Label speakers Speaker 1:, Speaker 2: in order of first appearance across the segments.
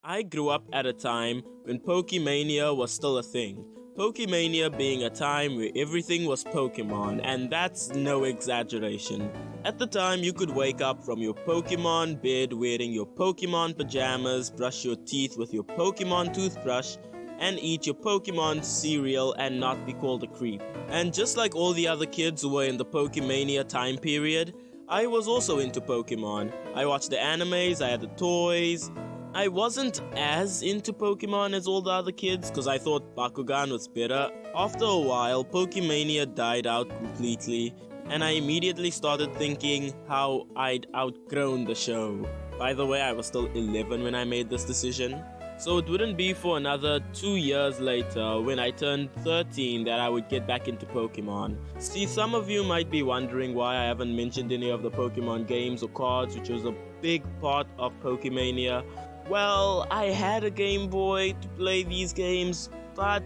Speaker 1: I grew up at a time when Pokemania was still a thing. Pokemania being a time where everything was Pokemon, and that's no exaggeration. At the time, you could wake up from your Pokemon bed wearing your Pokemon pajamas, brush your teeth with your Pokemon toothbrush, and eat your Pokemon cereal and not be called a creep. And just like all the other kids who were in the Pokemania time period, I was also into Pokemon. I watched the animes, I had the toys. I wasn't as into Pokemon as all the other kids because I thought Bakugan was better. After a while, Pokemania died out completely, and I immediately started thinking how I'd outgrown the show. By the way, I was still 11 when I made this decision. So it wouldn't be for another 2 years later, when I turned 13, that I would get back into Pokemon. See, some of you might be wondering why I haven't mentioned any of the Pokemon games or cards, which was a big part of Pokemania. Well, I had a Game Boy to play these games, but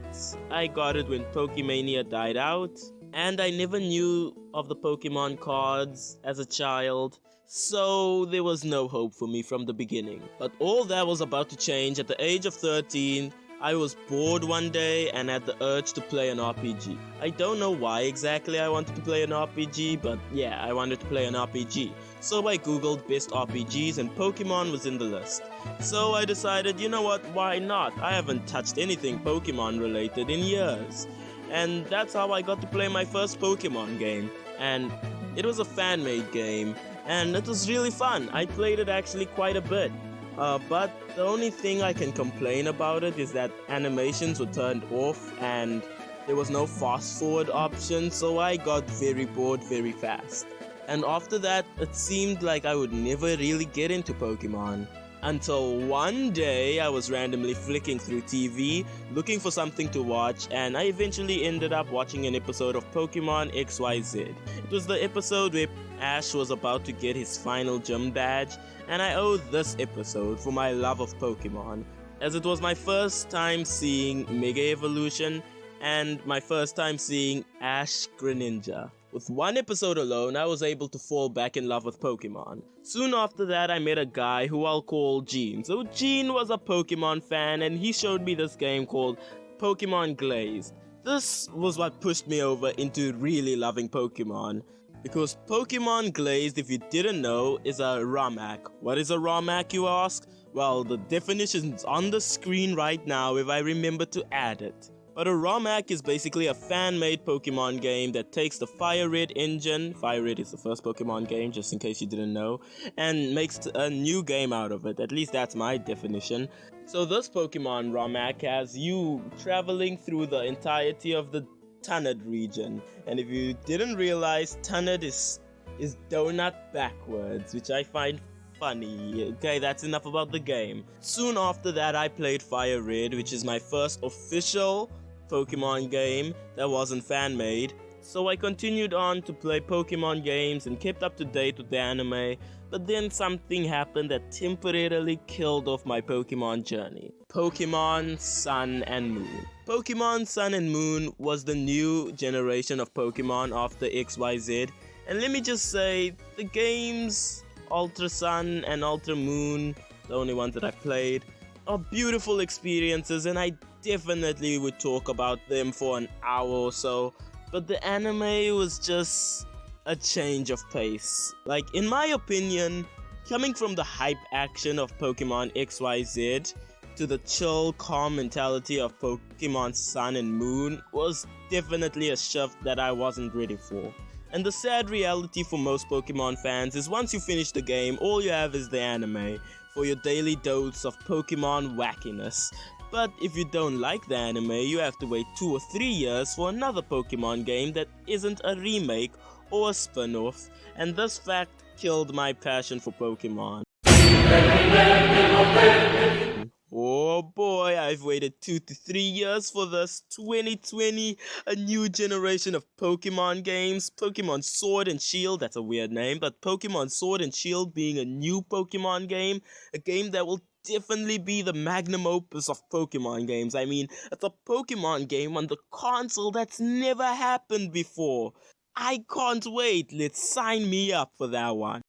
Speaker 1: I got it when Pokemania died out, and I never knew of the Pokemon cards as a child. So there was no hope for me from the beginning. But all that was about to change. At the age of 13, I was bored one day and had the urge to play an RPG. I don't know why exactly I wanted to play an RPG, but yeah, I wanted to play an RPG. So I googled best RPGs and Pokemon was in the list. So I decided, you know what, why not? I haven't touched anything Pokemon related in years. And that's how I got to play my first Pokemon game. And it was a fan-made game. And it was really fun. I played it actually quite a bit. But the only thing I can complain about it is that animations were turned off and there was no fast forward option, so I got very bored very fast. And after that, it seemed like I would never really get into Pokemon. Until one day I was randomly flicking through TV looking for something to watch, and I eventually ended up watching an episode of Pokemon XYZ. It was the episode where Ash was about to get his final gym badge, and I owe this episode for my love of Pokemon, as it was my first time seeing Mega Evolution and my first time seeing Ash Greninja. With one episode alone, I was able to fall back in love with Pokemon. Soon after that, I met a guy who I'll call Gene. So Gene was a Pokemon fan and he showed me this game called Pokemon Glazed. This was what pushed me over into really loving Pokemon. Because Pokemon Glazed, if you didn't know, is a ROM-hack. What is a ROM-hack, you ask? Well, the definition's on the screen right now if I remember to add it. But a ROM-hack is basically a fan-made Pokemon game that takes the Fire Red engine, Fire Red is the first Pokemon game, just in case you didn't know, and makes a new game out of it. At least that's my definition. So this Pokemon ROM-hack has you traveling through the entirety of the Tunnet region. And if you didn't realize, Tunnet is donut backwards, which I find funny. Okay, that's enough about the game. Soon after that, I played Fire Red, which is my first official Pokemon game that wasn't fan-made. So I continued on to play Pokemon games and kept up to date with the anime, but then something happened that temporarily killed off my Pokemon journey. Pokemon Sun and Moon. Pokemon Sun and Moon was the new generation of Pokemon after XYZ, and let me just say, the games Ultra Sun and Ultra Moon, the only ones that I've played, are beautiful experiences, and I definitely would talk about them for an hour or so, but the anime was just a change of pace. Like, in my opinion, coming from the hype action of Pokemon XYZ to the chill, calm mentality of Pokemon Sun and Moon was definitely a shift that I wasn't ready for. And the sad reality for most Pokemon fans is once you finish the game, all you have is the anime for your daily dose of Pokemon wackiness. But if you don't like the anime, you have to wait 2 or 3 years for another Pokemon game that isn't a remake or a spin-off, and this fact killed my passion for Pokemon. Oh boy, I've waited 2 to 3 years for this. 2020, a new generation of Pokemon games. Pokemon Sword and Shield, that's a weird name, but Pokemon Sword and Shield being a new Pokemon game, a game that will definitely be the magnum opus of Pokemon games. I mean, it's a Pokemon game on the console that's never happened before. I can't wait. Let's sign me up for that one.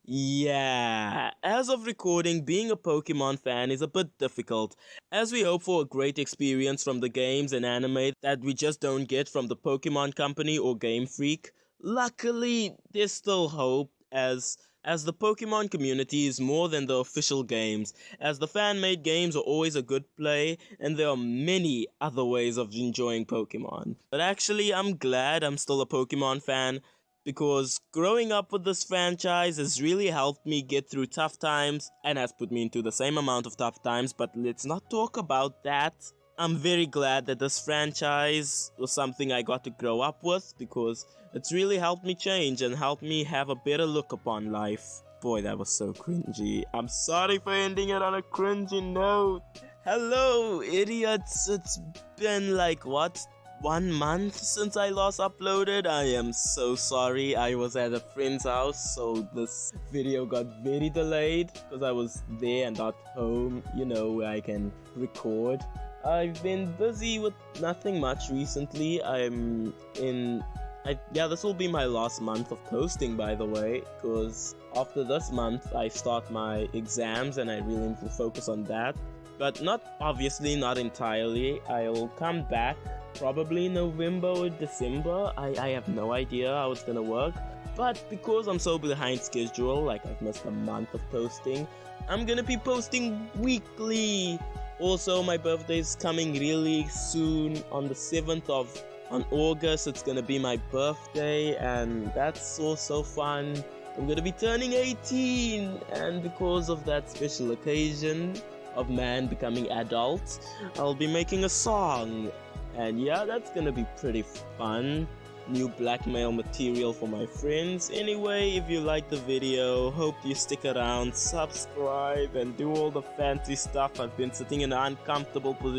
Speaker 1: Yeah, as of recording, being a Pokemon fan is a bit difficult, as we hope for a great experience from the games and anime that we just don't get from the Pokemon Company or Game Freak. Luckily, there's still hope, as the Pokemon community is more than the official games, as the fan-made games are always a good play, and there are many other ways of enjoying Pokemon. But actually, I'm glad I'm still a Pokemon fan, because growing up with this franchise has really helped me get through tough times and has put me into the same amount of tough times, but let's not talk about that. I'm very glad that this franchise was something I got to grow up with, because it's really helped me change and helped me have a better look upon life. Boy, that was so cringy. I'm sorry for ending it on a cringy note. Hello, idiots. It's been like, what? 1 month since I last uploaded. I am so sorry. I was at a friend's house, so this video got very delayed because I was there and not home, where I can record. I've been busy with nothing much recently. This will be my last month of posting, by the way, because after this month I start my exams and I really need to focus on that. But obviously not entirely. I'll come back probably November or December. I have no idea how it's gonna work. But because I'm so behind schedule, like I've missed a month of posting, I'm gonna be posting weekly. Also, my birthday is coming really soon on the 7th on August. It's gonna be my birthday, and that's also fun. I'm gonna be turning 18, and because of that special occasion of man becoming adult, I'll be making a song. And yeah, that's gonna be pretty fun. New blackmail material for my friends. Anyway, if you like the video, hope you stick around, subscribe, and do all the fancy stuff. I've been sitting in an uncomfortable position